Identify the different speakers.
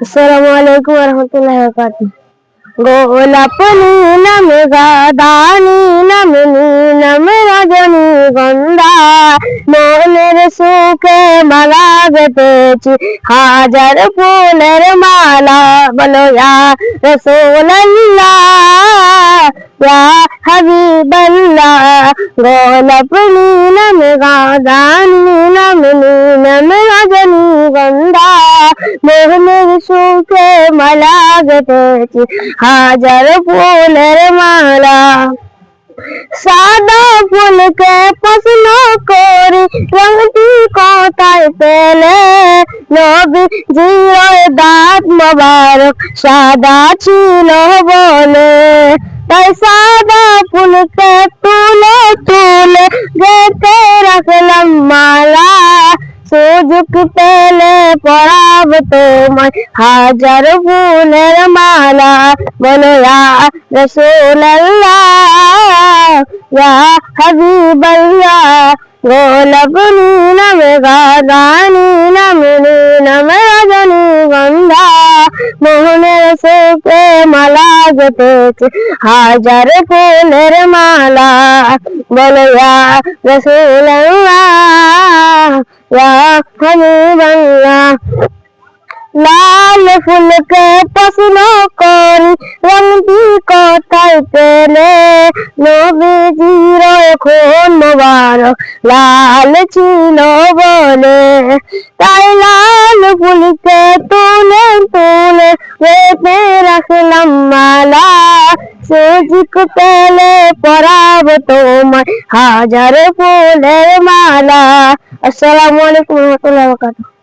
Speaker 1: আসসালামু আলাইকুম ওয়া রাহমাতুল্লাহি ওয়া বারাকাতুহু। গোলাপ নীলম গাঁদা নীলম নীলম রজনীগন্ধা, মনের সুখে মালা গেঁথেছি হাজার ফুলের মালা। বলো ইয়া রাসূলুল্লাহ ইয়া হাবিবাল্লাহ। গোলাপ নীলম গাঁদা নীলম নীলম রজনীগন্ধা, মনের সুখে মালা গেঁথেছি হাজার ফুলের মালা। সাদা ফুলকে পছন্দ করি, রংটি কোথায় পেলে? নবীজির দাঁত মোবারক সাদা ছিল বলে, তাই সাদা ফুলকে তুলে তুলে গেঁথে রাখলাম মালা। সুযোগ পেলে পরাব তোমায় হাজার ফুলের মালা। বলো ইয়া রাসূলুল্লাহ ইয়া হাবিবাল্লাহ। গোলাপ নীলম গাঁদা নীলম নীলম রজনীগন্ধা, মোহনের সুখে মালা গেঁথেছি হাজার ফুলের মালা। বলো ইয়া রাসূলুল্লাহ ইয়া হাবিবাল্লাহ। লাল ফুলকে পছন্দ করি, রংটি কোথায় পেলে? নবীজির খুন মোবারক লাল ছিল বলে, তাই লাল ফুলকে তুলে তুলে গেঁথে রাখলাম মালা। সুযোগ পেলে পরাব তোমায় হাজার ফুলের মালা। আসসালামু আলাইকুম ওয়া রাহমাতুল্লাহি ওয়া বারাকাতুহু।